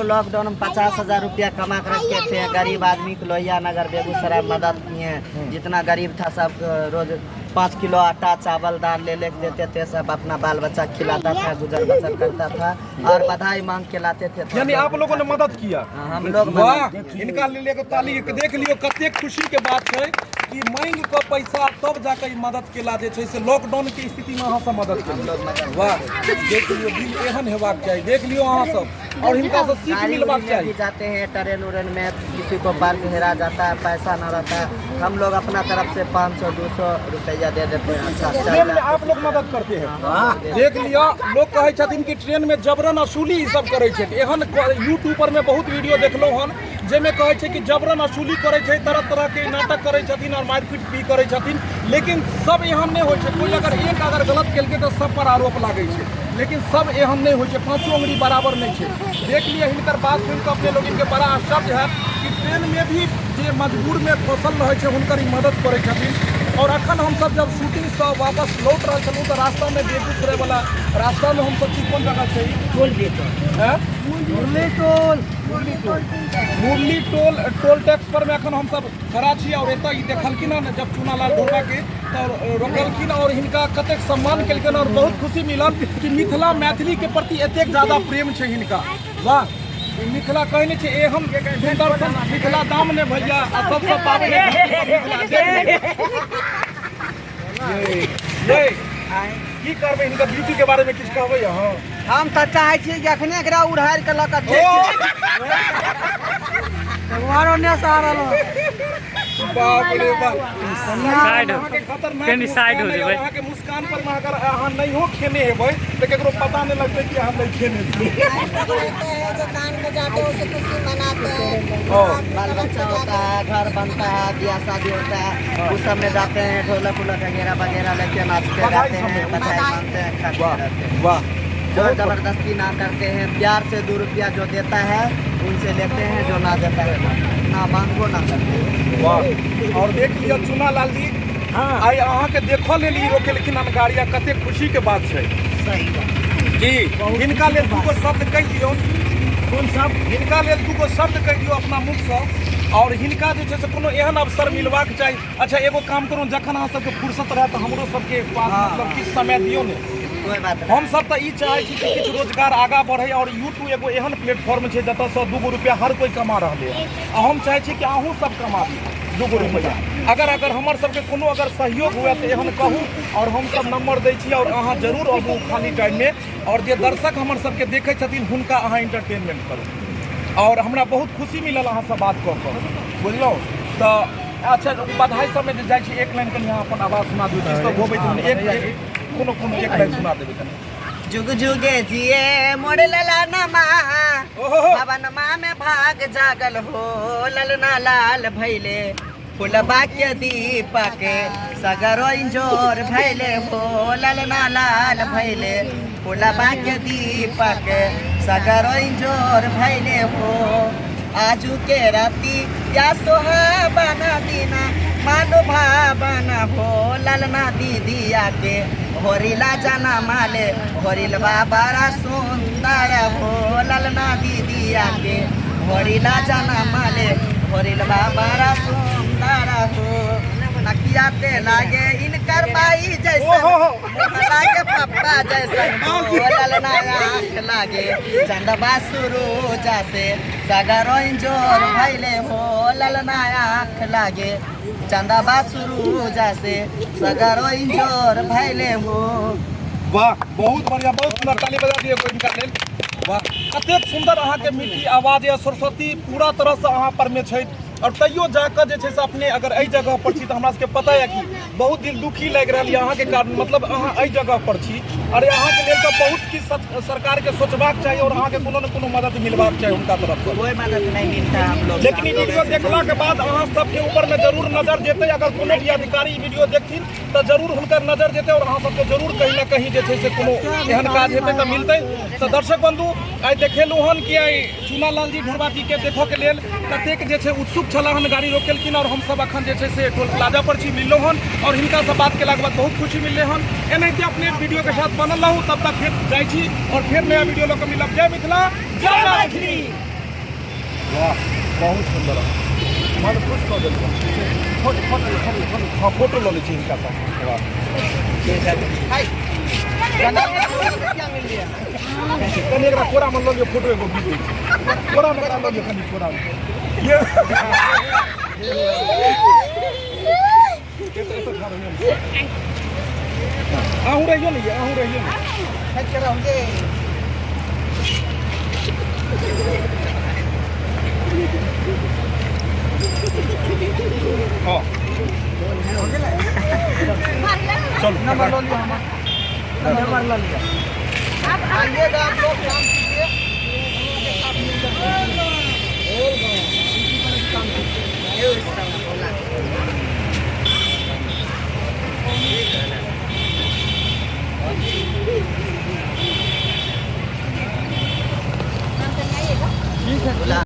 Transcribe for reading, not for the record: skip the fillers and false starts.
Lockdown में 50,000 रुपया कमा कर रखे थे। गरीब आदमी को लोहिया नगर बेगूसराय मदद किए हैं। जितना गरीब था सब रोज 5 किलो आटा चावल दाल ले देते थे। सब अपना बाल बच्चा खिलाता था, गुजर बसर करता था और बधाई मांग के लाते थे। यानी आप लोगों ने मदद किया। हम लोग इनका ले ताली देख लियो कते खुशी के बात है कि मांग के पैसा तब जाकर मदद केला जे से लॉकडाउन की स्थिति में अहाँ सब मदद कर। वाह, देख लियो दिल एहन हेबाक चाहिए। देख लियो अहाँ सब और इनका से सीख मिलबाक चाहिए। जाते हैं ट्रेन उरेन में, किसी को पार्क हेरा जाता है, पैसा न रहता है, हम लोग अपना तरफ से 500-200 रुपया दे देते हैं। आप लोग मदद करते हैं। देख लिया लोग कहे छथिन कि ट्रेन में जबरन असूली ई सब करे छे। एहन यूट्यूब में बहुत वीडियो देखलो हन जेमे कहे छे कि जबरन असूली करे छे, तरह तरह के नाटक करे छथिन और मारपीट भी करे छथिन। लेकिन सब एहन नहीं होय छे। कोई अगर गलत केलके तो सब पर आरोप लागे छे, लेकिन सब एहन नहीं होय छे। पांचों उंगली बराबर नहीं छे। देख लिए हिनकर बात सुन के अपने लोग इनके बड़ा आश्चर्य है कि ट्रेन में भी जे मजबूर में फसल रहे छे हुनकर ई मदद करे छथिन। और अखन हम सब जब शूटिंग से वापस लौट रहे छलू तो रास्ता में बेगूसराय वाला रास्ता में हम सब चीज कौन जगह छे मुरली टोल टैक्स पर में अखन हम सब खड़ा छी। और एतय देखलखिन न जब चुनालाल ढोबा के तो रोकलखिन और हिनका कतेक सम्मान केलखिन और बहुत खुशी मिलल कि मिथिला मैथिली के प्रति एतेक ज्यादा प्रेम छे हिनका। वाह, मिथिला कहने छे एहन सुंदर मिथिला दाम ने भैया आ सबसे पावन की करबे। इनका ब्यूटी के बारे में किछ कहबे यहाँ। हम तो चाहे छी कि अखने एकरा उड़ार के लक तुम्हारो ने सहारा लो। बाप रे बाप, साइड कनी साइड हो जेबै। अहाँ के मुस्कान पर में अगर अहाँ नहीं हो खेने हेबै तो केकरो पता नहीं लगते कि हम नहीं खेने जो कान को जाते हैं उसे खुशी मनाते हैं। बाल बच्चा होता है, घर बनता है, ब्याह शादी होता है, उस सब में जाते हैं, ढोलक उलक वगैरह लेके नाचते रहते हैं, बधाई मांगते हैं, खाते रहते हैं। वाह, जो जबरदस्ती ना करते हैं, प्यार से 2 रुपया जो देता है उनसे लेते हैं, जो ना देता है ना मांगो ना करते हैं। वाह, और देख लियो चुनालाल जी आई अहाँ के देखो ले ली रोके लेकिन गाड़िया कते खुशी के बात है। सही बात जी, हिनका लेल 2 शब्द कह दियो। कौन सब? हिनका लेल 2 शब्द कह दियो अपना मुख से। और हिनका जे छै से कोनो एहन अवसर मिलबाक चाही। अच्छा एगो काम करू, जखन अहाँ सबके फुर्सत रहे तो हमरो सबके पास मतलब किछु समय दियो ने। हम सब तो ई चाहे छी कि किछु रोजगार आगा बढ़े और यूट्यूब एगो एहन प्लेटफॉर्म छै जतऽ से 2 रुपया हर कोई कमा रहले है। हम चाहे छी कि अहूँ सब कमाबी 2 रुपया। अगर हमर सबके कोनो अगर सहयोग हुए तो एहन कहू और हम सब नंबर दै छी और अहाँ जरूर अबू खाली टाइम में। और जे दर्शक हमर सबके देखै छथिन हुनका अहाँ इंटरटेनमेंट करू। और हमरा बहुत खुशी मिलल अहाँ सब बात कऽ कऽ, बुझलहुँ। तो अच्छा बधाई सब में जाइ छी, एक लाइन कनी अहाँ अपन आवाज सुना दू तो गोबै तो एक कोनो एक लाइन सुना देबै कनी। जुग जुगे जिए मोड़ लला नमा भवनमा में भाग जागल हो, ललना लाल भैले फुलबा के दीपक सगरो इंजोर भैले हो, ललना लाल भैले फुलबा के दीपक सगरो इंजोर भैले हो। आजू के राती या सोहाबना दीना मानो भावना हो, ललना दीदिया के होरिला जाना माले होरिलबा बड़ा सुंदर हो, ललना दीदिया के होरिला जाना माले होरिलबा बड़ा सुंदर हो। नकिया ते लागे इनकर बाई जैसा, लागे पप्पा जैसा, ललना आँख लागे चंदबा शुरू जैसे सगरो इंजोर भैले हो, ललना आँख लागे चंदबा शुरू जैसे सगरो इंजोर भैले हो। वाह, बहुत बढ़िया, बहुत सुंदर, ताली बजा दिए कोई इनका लेल। वाह, कतेक सुंदर अहाँ के मीठी आवाज है, सरस्वती पूरा तरह से अहाँ पर में छै। और तैयो जाकर जे छै से अपने अगर एहि जगह पर छी तो हमरा सबके पता है कि बहुत दिल दुखी लग रहा है अहाँ के कारण, मतलब अहाँ एहि जगह पर छी और अहाँ के लेल तो बहुत किछु सरकार के सोचबाक चाहिए और अहाँ के कोनो न कोनो मदद मिलबाक चाहिए उनका तरफ से। कोई मदद नहीं मिलता हम लोग। लेकिन ई वीडियो देखला के बाद अहाँ सबके ऊपर में जरूर नजर जेतै। अगर कोनो भी अधिकारी वीडियो देखथिन तो जरूर हुनकर नजर जेतै और अहाँ सबके जरूर कहीं ना कहीं जे छै से कोनो एहन काज हेतै तो मिलतै। तो दर्शक बंधु आई देखेलू हन कि आई चुनालाल जी ढोरबा जी के देखो के लेल कतेक जे छै उत्सुक छला हन, गाड़ी रोकेलखिन और हम सब अखन जे छै से टोल प्लाजा पर छी मिललो हन और हिनका से बात केला के बाद बहुत खुशी मिलले हन। एनाहिते अपने वीडियो के साथ बनल रहू, तब तक फिर जाइ छी और फिर नया वीडियो लोग मिलब। जय मिथिला, जय मैथिली। वाह बहुत सुंदर मन खुश कर देलको फोटो लो लीजिए इनका साथ वाह हाय गाना क्या मिल गया कनी एकरा कोरा में लो फोटो एगो खींच दे कोरा में लो कनी कोरा में ये आहू रहियो नहीं हेड कर होंगे हां चल नंबर लो लिया हमारा नंबर लो लिया आप आइएगा आप लोग काम कीजिए ठीक है